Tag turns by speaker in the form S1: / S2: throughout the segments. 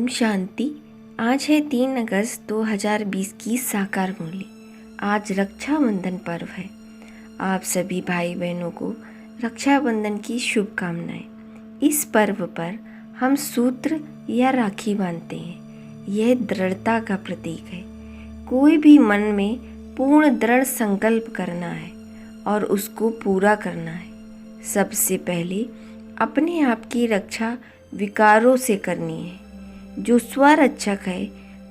S1: शांति। आज है 3 अगस्त 2020 की साकार मुरली। आज रक्षाबंधन पर्व है। आप सभी भाई बहनों को रक्षाबंधन की शुभकामनाएं। इस पर्व पर हम सूत्र या राखी बांधते हैं। यह दृढ़ता का प्रतीक है। कोई भी मन में पूर्ण दृढ़ संकल्प करना है और उसको पूरा करना है। सबसे पहले अपने आप की रक्षा विकारों से करनी है। जो स्वरक्षक है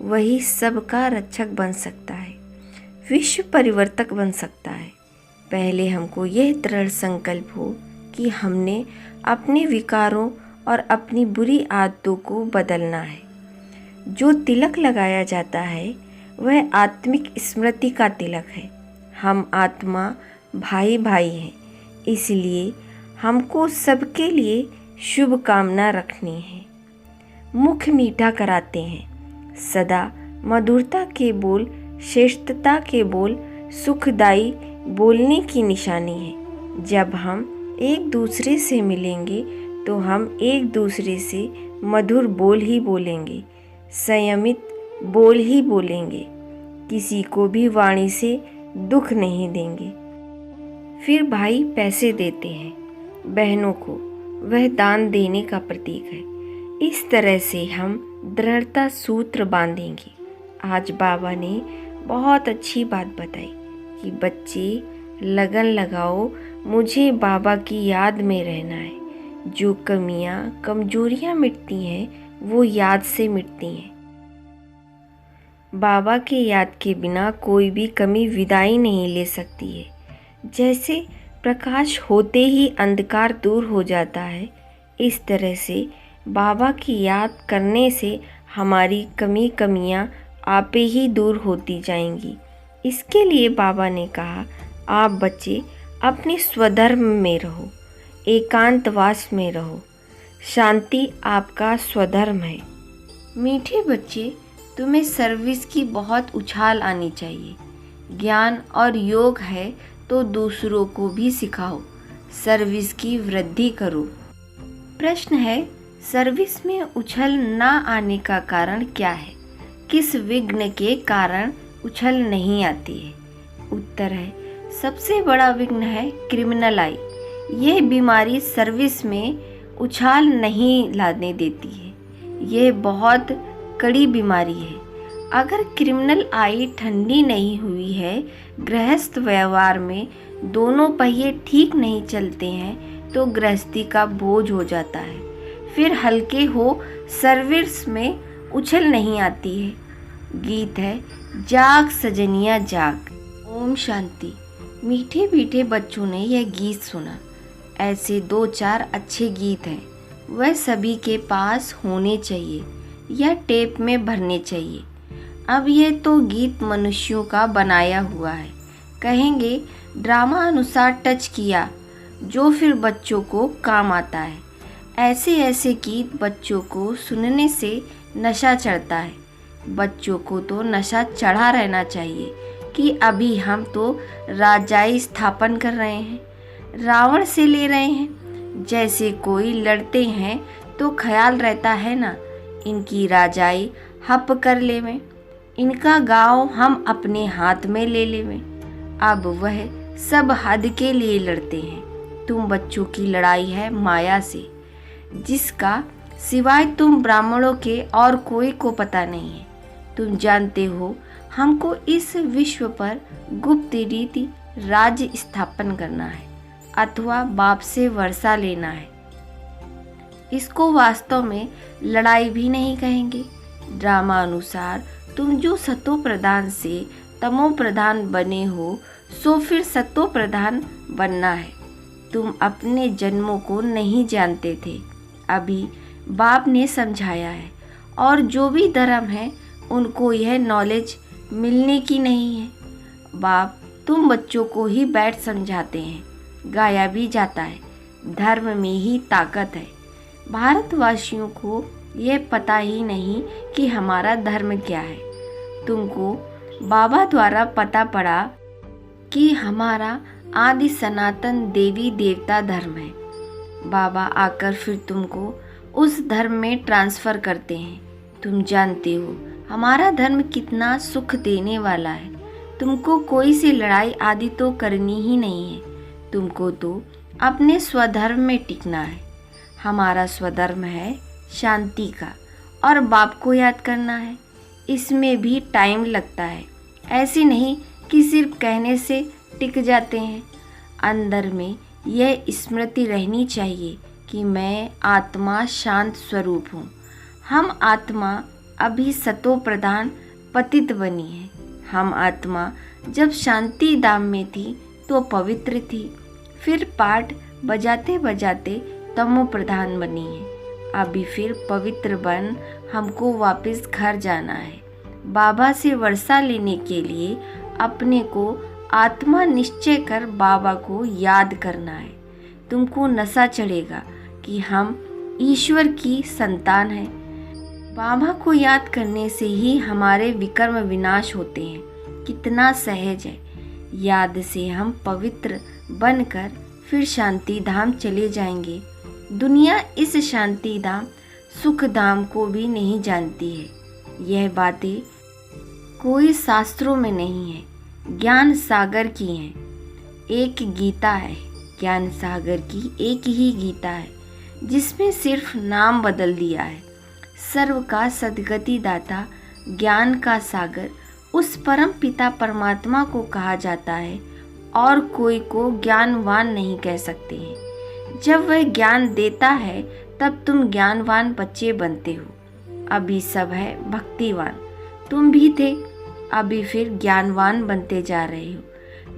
S1: वही सबका रक्षक बन सकता है, विश्व परिवर्तक बन सकता है। पहले हमको यह दृढ़ संकल्प हो कि हमने अपने विकारों और अपनी बुरी आदतों को बदलना है। जो तिलक लगाया जाता है वह आत्मिक स्मृति का तिलक है। हम आत्मा भाई भाई हैं, इसलिए हमको सबके लिए शुभकामना रखनी है। मुख मीठा कराते हैं। सदा मधुरता के बोल, श्रेष्ठता के बोल, सुखदाई बोलने की निशानी है। जब हम एक दूसरे से मिलेंगे तो हम एक दूसरे से मधुर बोल ही बोलेंगे, संयमित बोल ही बोलेंगे, किसी को भी वाणी से दुख नहीं देंगे। फिर भाई पैसे देते हैं बहनों को, वह दान देने का प्रतीक है। इस तरह से हम दृढ़ता सूत्र बांधेंगे। आज बाबा ने बहुत अच्छी बात बताई कि बच्चे लगन लगाओ, मुझे बाबा की याद में रहना है। जो कमियां कमजोरियां मिटती हैं वो याद से मिटती हैं। बाबा की याद के बिना कोई भी कमी विदाई नहीं ले सकती है। जैसे प्रकाश होते ही अंधकार दूर हो जाता है, इस तरह से बाबा की याद करने से हमारी कमियां आपे ही दूर होती जाएंगी। इसके लिए बाबा ने कहा, आप बच्चे अपने स्वधर्म में रहो, एकांतवास में रहो। शांति आपका स्वधर्म है। मीठे बच्चे, तुम्हें सर्विस की बहुत उछाल आनी चाहिए। ज्ञान और योग है तो दूसरों को भी सिखाओ। सर्विस की वृद्धि करो। प्रश्न है, सर्विस में उछल ना आने का कारण क्या है? किस विघ्न के कारण उछल नहीं आती है? उत्तर है, सबसे बड़ा विघ्न है क्रिमिनल आई। यह बीमारी सर्विस में उछाल नहीं लाने देती है। यह बहुत कड़ी बीमारी है। अगर क्रिमिनल आई ठंडी नहीं हुई है, गृहस्थ व्यवहार में दोनों पहिए ठीक नहीं चलते हैं तो गृहस्थी का बोझ हो जाता है। फिर हल्के हो सर्विस में उछल नहीं आती है। गीत है, जाग सजनिया जाग। ओम शांति। मीठे मीठे बच्चों ने यह गीत सुना। ऐसे 2-4 अच्छे गीत हैं, वह सभी के पास होने चाहिए या टेप में भरने चाहिए। अब यह तो गीत मनुष्यों का बनाया हुआ है। कहेंगे ड्रामा अनुसार टच किया, जो फिर बच्चों को काम आता है। ऐसे ऐसे गीत बच्चों को सुनने से नशा चढ़ता है। बच्चों को तो नशा चढ़ा रहना चाहिए कि अभी हम तो राजाई स्थापन कर रहे हैं, रावण से ले रहे हैं। जैसे कोई लड़ते हैं तो ख्याल रहता है ना, इनकी राजाई हप कर लेवें, इनका गाँव हम अपने हाथ में ले लेवें। अब वह सब हद के लिए लड़ते हैं। तुम बच्चों की लड़ाई है माया से, जिसका सिवाय तुम ब्राह्मणों के और कोई को पता नहीं है। तुम जानते हो हमको इस विश्व पर गुप्त रीति राज्य स्थापन करना है अथवा बाप से वर्षा लेना है। इसको वास्तव में लड़ाई भी नहीं कहेंगे। ड्रामा अनुसार तुम जो सतो प्रधान से तमो प्रधान बने हो, सो फिर सतो प्रधान बनना है। तुम अपने जन्मों को नहीं जानते थे, अभी बाप ने समझाया है। और जो भी धर्म है उनको यह नॉलेज मिलने की नहीं है। बाप तुम बच्चों को ही बैठ समझाते हैं, गाया भी जाता है, धर्म में ही ताकत है। भारतवासियों को यह पता ही नहीं कि हमारा धर्म क्या है। तुमको बाबा द्वारा पता पड़ा कि हमारा आदि सनातन देवी देवता धर्म है। बाबा आकर फिर तुमको उस धर्म में ट्रांसफ़र करते हैं। तुम जानते हो हमारा धर्म कितना सुख देने वाला है। तुमको कोई सी लड़ाई आदि तो करनी ही नहीं है। तुमको तो अपने स्वधर्म में टिकना है। हमारा स्वधर्म है शांति का, और बाप को याद करना है। इसमें भी टाइम लगता है, ऐसे नहीं कि सिर्फ कहने से टिक जाते हैं। अंदर में यह स्मृति रहनी चाहिए कि मैं आत्मा शांत स्वरूप हूँ। हम आत्मा अभी सतो प्रधान पतित बनी है। हम आत्मा जब शांति धाम में थी तो पवित्र थी, फिर पाठ बजाते बजाते तमो प्रधान बनी है। अभी फिर पवित्र बन हमको वापस घर जाना है। बाबा से वर्षा लेने के लिए अपने को आत्मा निश्चय कर बाबा को याद करना है। तुमको नशा चढ़ेगा कि हम ईश्वर की संतान हैं। बाबा को याद करने से ही हमारे विकर्म विनाश होते हैं। कितना सहज है। याद से हम पवित्र बनकर फिर शांति धाम चले जाएंगे। दुनिया इस शांति धाम सुख धाम को भी नहीं जानती है। यह बातें कोई शास्त्रों में नहीं है, ज्ञान सागर की हैं। एक गीता है, ज्ञान सागर की एक ही गीता है, जिसमें सिर्फ नाम बदल दिया है। सर्व का सद्गति दाता ज्ञान का सागर उस परम पिता परमात्मा को कहा जाता है, और कोई को ज्ञानवान नहीं कह सकते हैं। जब वह ज्ञान देता है तब तुम ज्ञानवान बच्चे बनते हो। अभी सब है भक्तिवान, तुम भी थे, अभी फिर ज्ञानवान बनते जा रहे हो।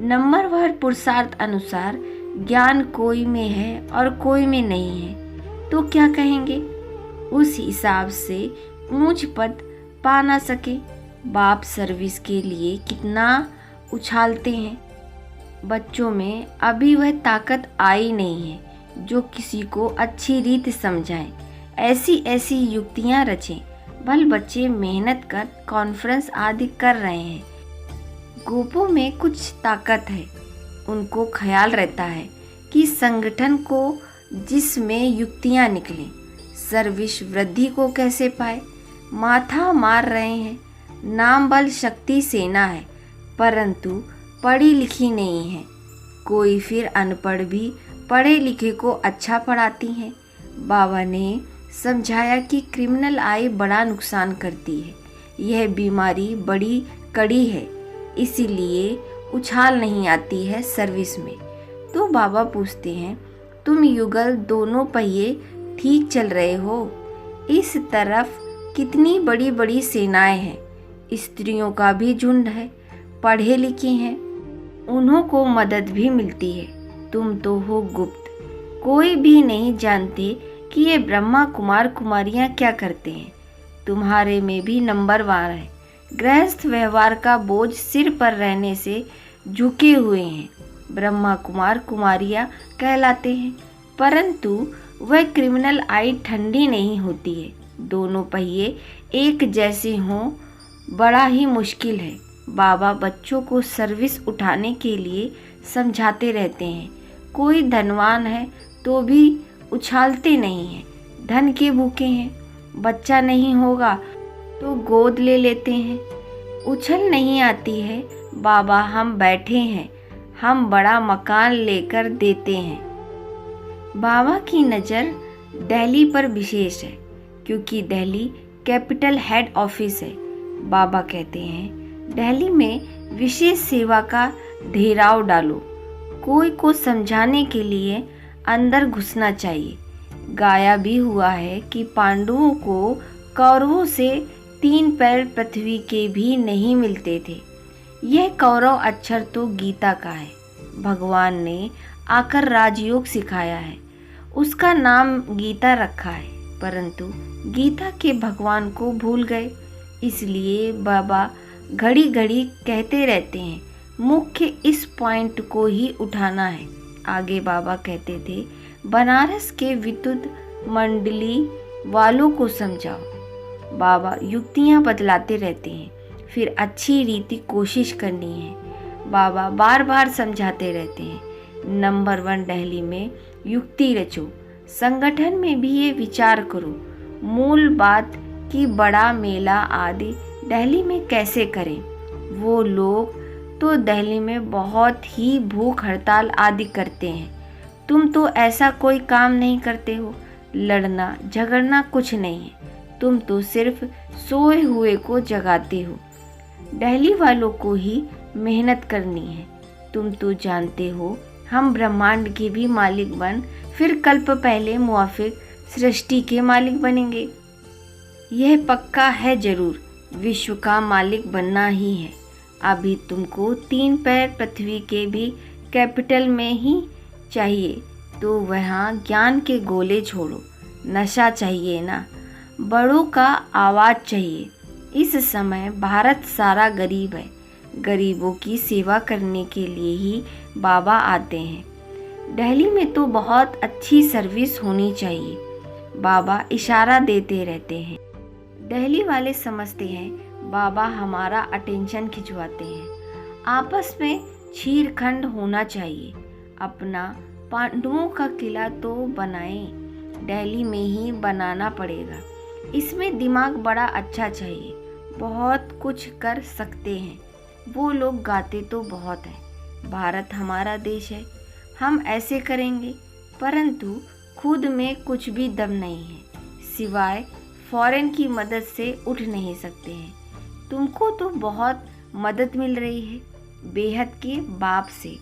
S1: नंबरवार पुरुषार्थ अनुसार ज्ञान कोई में है और कोई में नहीं है, तो क्या कहेंगे? उस हिसाब से ऊंच पद पा ना सके। बाप सर्विस के लिए कितना उछालते हैं। बच्चों में अभी वह ताकत आई नहीं है जो किसी को अच्छी रीत समझाएं। ऐसी ऐसी युक्तियां रचें। भल बच्चे मेहनत कर कॉन्फ्रेंस आदि कर रहे हैं। गोपों में कुछ ताकत है। उनको ख्याल रहता है कि संगठन को जिसमें युक्तियां निकलें, सर्विस वृद्धि को कैसे पाए। माथा मार रहे हैं। नाम बल शक्ति सेना है, परंतु पढ़ी लिखी नहीं है। कोई फिर अनपढ़ भी पढ़े लिखे को अच्छा पढ़ाती हैं। बाबा ने समझाया कि क्रिमिनल आई बड़ा नुकसान करती है। यह बीमारी बड़ी कड़ी है, इसीलिए उछाल नहीं आती है सर्विस में। तो बाबा पूछते हैं, तुम युगल दोनों पहिए ठीक चल रहे हो? इस तरफ कितनी बड़ी बड़ी सेनाएं हैं। स्त्रियों का भी झुंड है, पढ़े लिखे हैं, उन्हों को मदद भी मिलती है। तुम तो हो गुप्त, कोई भी नहीं जानते कि ये ब्रह्मा कुमार कुमारियाँ क्या करते हैं। तुम्हारे में भी नंबरवार है। गृहस्थ व्यवहार का बोझ सिर पर रहने से झुके हुए हैं। ब्रह्मा कुमार कुमारियाँ कहलाते हैं, परंतु वह क्रिमिनल आई ठंडी नहीं होती है। दोनों पहिए एक जैसे हों बड़ा ही मुश्किल है। बाबा बच्चों को सर्विस उठाने के लिए समझाते रहते हैं। कोई धनवान है तो भी उछालते नहीं हैं। धन के भूखे हैं। बच्चा नहीं होगा तो गोद ले लेते हैं। उछल नहीं आती है। बाबा हम बैठे हैं, हम बड़ा मकान लेकर देते हैं। बाबा की नज़र दिल्ली पर विशेष है, क्योंकि दिल्ली कैपिटल हेड ऑफिस है। बाबा कहते हैं, दिल्ली में विशेष सेवा का ढेराव डालो। कोई को समझाने के लिए अंदर घुसना चाहिए। गाया भी हुआ है कि पांडवों को कौरवों से 3 पैर पृथ्वी के भी नहीं मिलते थे। यह कौरव अक्षर तो गीता का है। भगवान ने आकर राजयोग सिखाया है, उसका नाम गीता रखा है, परंतु गीता के भगवान को भूल गए। इसलिए बाबा घड़ी घड़ी कहते रहते हैं, मुख्य इस पॉइंट को ही उठाना है। आगे बाबा कहते थे, बनारस के विद्युत मंडली वालों को समझाओ। बाबा युक्तियाँ बदलाते रहते हैं, फिर अच्छी रीति कोशिश करनी है। बाबा बार बार समझाते रहते हैं, नंबर 1 दिल्ली में युक्ति रचो। संगठन में भी ये विचार करो। मूल बात कि बड़ा मेला आदि दिल्ली में कैसे करें। वो लोग तो दिल्ली में बहुत ही भूख हड़ताल आदि करते हैं। तुम तो ऐसा कोई काम नहीं करते हो। लड़ना झगड़ना कुछ नहीं है, तुम तो सिर्फ सोए हुए को जगाते हो। दिल्ली वालों को ही मेहनत करनी है। तुम तो जानते हो हम ब्रह्मांड के भी मालिक बन फिर कल्प पहले मुआफिक सृष्टि के मालिक बनेंगे। यह पक्का है, जरूर विश्व का मालिक बनना ही है। अभी तुमको 3 पैर पृथ्वी के भी कैपिटल में ही चाहिए, तो वहाँ ज्ञान के गोले छोड़ो। नशा चाहिए ना, बड़ों का आवाज़ चाहिए। इस समय भारत सारा गरीब है। गरीबों की सेवा करने के लिए ही बाबा आते हैं। दिल्ली में तो बहुत अच्छी सर्विस होनी चाहिए। बाबा इशारा देते रहते हैं। दिल्ली वाले समझते हैं बाबा हमारा अटेंशन खिंचवाते हैं। आपस में छीरखंड होना चाहिए। अपना पांडवों का किला तो बनाएं, दिल्ली में ही बनाना पड़ेगा। इसमें दिमाग बड़ा अच्छा चाहिए, बहुत कुछ कर सकते हैं। वो लोग गाते तो बहुत हैं, भारत हमारा देश है, हम ऐसे करेंगे, परंतु खुद में कुछ भी दम नहीं है, सिवाय फॉरेन की मदद से उठ नहीं सकते हैं। तुमको तो बहुत मदद मिल रही है बेहद के बाप से।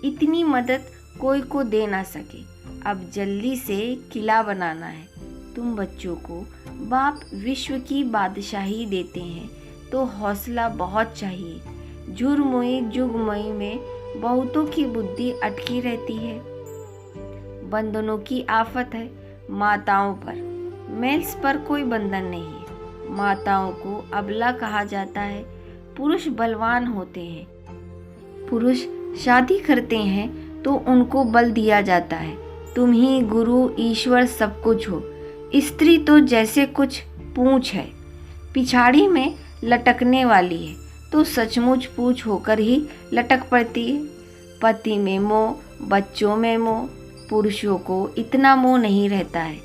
S1: इतनी मदद कोई को दे ना सके। अब जल्दी से किला बनाना है। तुम बच्चों को बाप विश्व की बादशाही देते हैं तो हौसला बहुत चाहिए। झुरमुई जुगमुई में बहुतों की बुद्धि अटकी रहती है। बंधनों की आफत है माताओं पर, मेल्स पर कोई बंधन नहीं है। माताओं को अबला कहा जाता है। पुरुष बलवान होते हैं। पुरुष शादी करते हैं तो उनको बल दिया जाता है। तुम ही गुरु ईश्वर सब कुछ हो। स्त्री तो जैसे कुछ पूंछ है, पिछाड़ी में लटकने वाली है, तो सचमुच पूंछ होकर ही लटक पड़ती है। पति में मोह, बच्चों में मोह। पुरुषों को इतना मोह नहीं रहता है।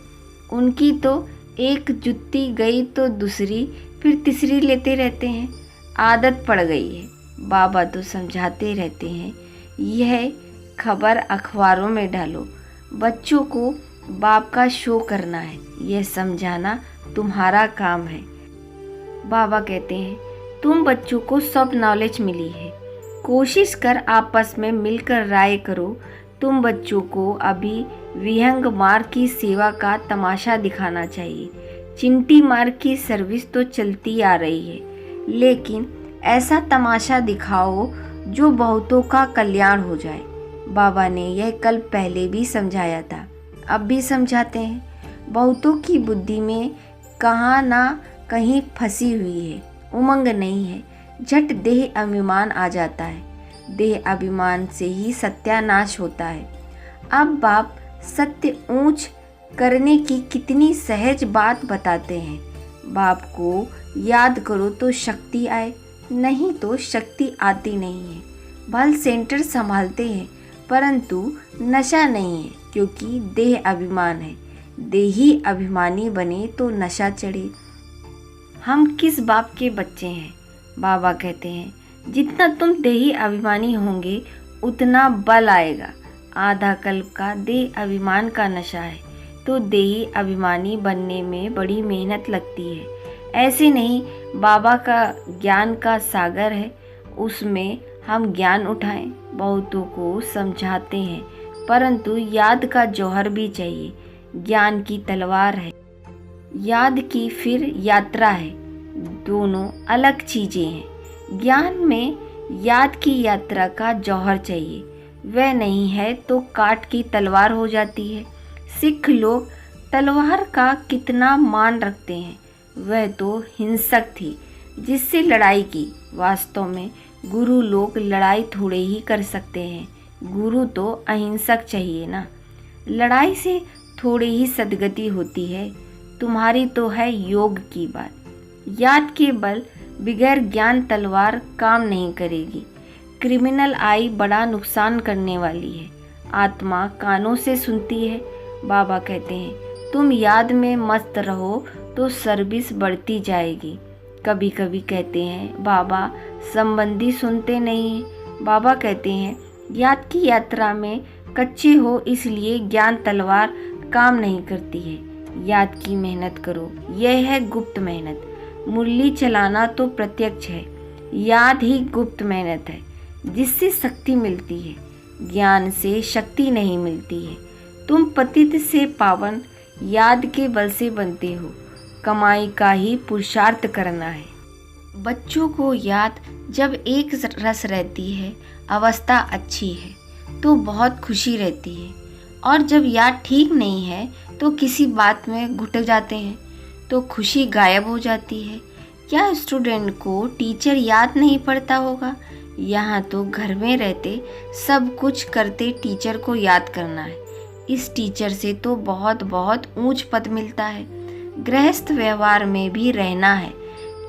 S1: उनकी तो एक जुत्ती गई तो दूसरी फिर तीसरी लेते रहते हैं। आदत पड़ गई है। बाबा तो समझाते रहते हैं, यह खबर अखबारों में डालो। बच्चों को बाप का शो करना है, यह समझाना तुम्हारा काम है। बाबा कहते हैं, तुम बच्चों को सब नॉलेज मिली है, कोशिश कर आपस में मिलकर राय करो। तुम बच्चों को अभी विहंग मार्ग की सेवा का तमाशा दिखाना चाहिए। चिंटी मार्ग की सर्विस तो चलती आ रही है, लेकिन ऐसा तमाशा दिखाओ जो बहुतों का कल्याण हो जाए। बाबा ने यह कल पहले भी समझाया था, अब भी समझाते हैं। बहुतों की बुद्धि में कहाँ ना कहीं फंसी हुई है, उमंग नहीं है। झट देह अभिमान आ जाता है। देह अभिमान से ही सत्यानाश होता है। अब बाप सत्य ऊंच करने की कितनी सहज बात बताते हैं। बाप को याद करो तो शक्ति आए, नहीं तो शक्ति आती नहीं है। बल सेंटर संभालते हैं, परंतु नशा नहीं है, क्योंकि देह अभिमान है। देही अभिमानी बने तो नशा चढ़े। हम किस बाप के बच्चे हैं? बाबा कहते हैं, जितना तुम देही अभिमानी होंगे उतना बल आएगा। आधा कल्प का देह अभिमान का नशा है, तो देही अभिमानी बनने में बड़ी मेहनत लगती है। ऐसे नहीं, बाबा का ज्ञान का सागर है, उसमें हम ज्ञान उठाएं। बहुतों को समझाते हैं, परंतु याद का जौहर भी चाहिए। ज्ञान की तलवार है, याद की फिर यात्रा है, दोनों अलग चीज़ें हैं। ज्ञान में याद की यात्रा का जौहर चाहिए, वह नहीं है तो काट की तलवार हो जाती है। सिख लोग तलवार का कितना मान रखते हैं, वह तो हिंसक थी जिससे लड़ाई की। वास्तव में गुरु लोग लड़ाई थोड़े ही कर सकते हैं, गुरु तो अहिंसक चाहिए ना। लड़ाई से थोड़ी ही सदगति होती है। तुम्हारी तो है योग की बात। याद के बल बिगैर ज्ञान तलवार काम नहीं करेगी। क्रिमिनल आई बड़ा नुकसान करने वाली है। आत्मा कानों से सुनती है। बाबा कहते हैं, तुम याद में मस्त रहो तो सर्विस बढ़ती जाएगी। कभी कभी कहते हैं बाबा संबंधी सुनते नहीं हैं। बाबा कहते हैं याद की यात्रा में कच्चे हो इसलिए ज्ञान तलवार काम नहीं करती है। याद की मेहनत करो, यह है गुप्त मेहनत। मुरली चलाना तो प्रत्यक्ष है, याद ही गुप्त मेहनत है जिससे शक्ति मिलती है। ज्ञान से शक्ति नहीं मिलती है। तुम पतित से पावन याद के बल से बनते हो। कमाई का ही पुरुषार्थ करना है। बच्चों को याद जब एक रस रहती है, अवस्था अच्छी है तो बहुत खुशी रहती है, और जब याद ठीक नहीं है तो किसी बात में घुट जाते हैं तो खुशी गायब हो जाती है। क्या स्टूडेंट को टीचर याद नहीं पड़ता होगा? यहाँ तो घर में रहते सब कुछ करते टीचर को याद करना है। इस टीचर से तो बहुत बहुत ऊंच पद मिलता है। गृहस्थ व्यवहार में भी रहना है।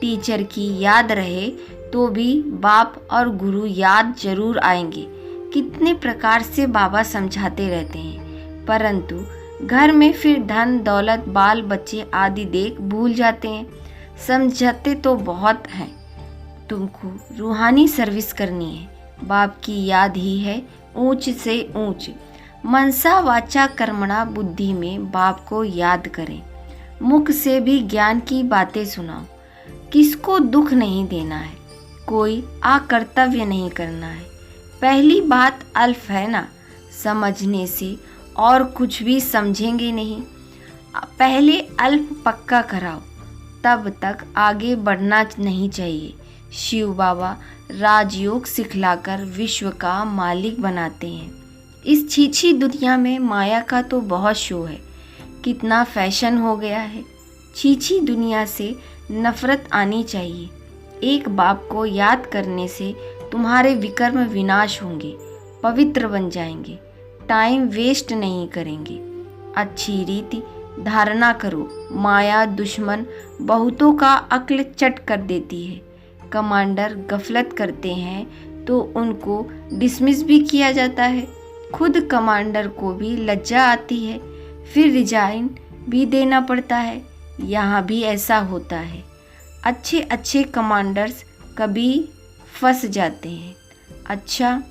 S1: टीचर की याद रहे तो भी बाप और गुरु याद जरूर आएंगे। कितने प्रकार से बाबा समझाते रहते हैं, परंतु घर में फिर धन दौलत बाल बच्चे आदि देख भूल जाते हैं। समझाते तो बहुत हैं। तुमको रूहानी सर्विस करनी है। बाप की याद ही है ऊंच से ऊंच। मनसा वाचा कर्मणा बुद्धि में बाप को याद करें। मुख से भी ज्ञान की बातें सुनाओ। किसको दुख नहीं देना है, कोई अकर्तव्य नहीं करना है। पहली बात अल्फ है ना, समझने से और कुछ भी समझेंगे नहीं। पहले अल्प पक्का कराओ, तब तक आगे बढ़ना नहीं चाहिए। शिव बाबा राजयोग सिखलाकर विश्व का मालिक बनाते हैं। इस छीछी दुनिया में माया का तो बहुत शो है। कितना फैशन हो गया है। छीछी दुनिया से नफरत आनी चाहिए। एक बाप को याद करने से तुम्हारे विकर्म विनाश होंगे, पवित्र बन जाएंगे, टाइम वेस्ट नहीं करेंगे। अच्छी रीति धारणा करो। माया दुश्मन बहुतों का अक्ल चट कर देती है। कमांडर गफलत करते हैं तो उनको डिसमिस भी किया जाता है। खुद कमांडर को भी लज्जा आती है, फिर रिजाइन भी देना पड़ता है। यहाँ भी ऐसा होता है। अच्छे अच्छे कमांडर्स कभी फंस जाते हैं। अच्छा,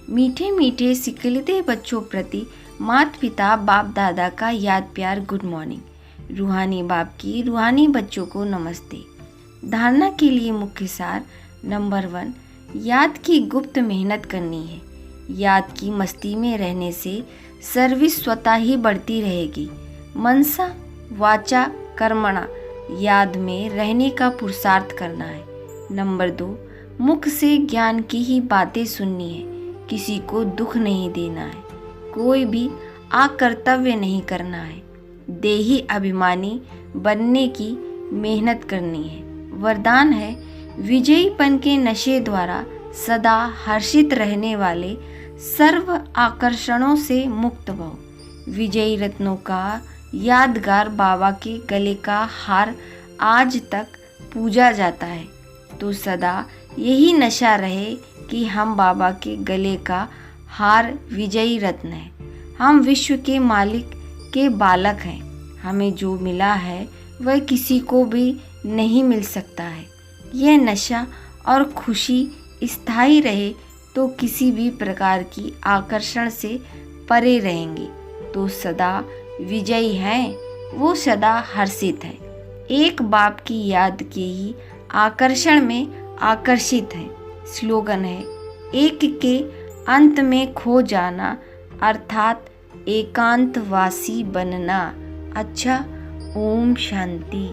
S1: मीठे मीठे सिकलते बच्चों प्रति माता पिता बाप दादा का याद प्यार गुड मॉर्निंग। रूहानी बाप की रूहानी बच्चों को नमस्ते। धारणा के लिए मुख्य सार नंबर 1, याद की गुप्त मेहनत करनी है। याद की मस्ती में रहने से सर्विस स्वतः ही बढ़ती रहेगी। मनसा वाचा कर्मणा, याद में रहने का पुरुषार्थ करना है। नंबर 2, मुख से ज्ञान की ही बातें सुननी है। किसी को दुख नहीं देना है, कोई भी अकर्तव्य नहीं करना है। देही अभिमानी बनने की मेहनत करनी है। वरदान है विजयीपन के नशे द्वारा सदा हर्षित रहने वाले सर्व आकर्षणों से मुक्त भव। विजयी रत्नों का यादगार बाबा के गले का हार आज तक पूजा जाता है, तो सदा यही नशा रहे कि हम बाबा के गले का हार विजयी रत्न है। हम विश्व के मालिक के बालक हैं। हमें जो मिला है वह किसी को भी नहीं मिल सकता है। यह नशा और खुशी स्थायी रहे तो किसी भी प्रकार की आकर्षण से परे रहेंगे, तो सदा विजयी हैं, वो सदा हर्षित है। एक बाप की याद के ही आकर्षण में आकर्षित है। स्लोगन है एक के अंत में खो जाना, अर्थात एकांतवासी बनना। अच्छा, ओम शांति।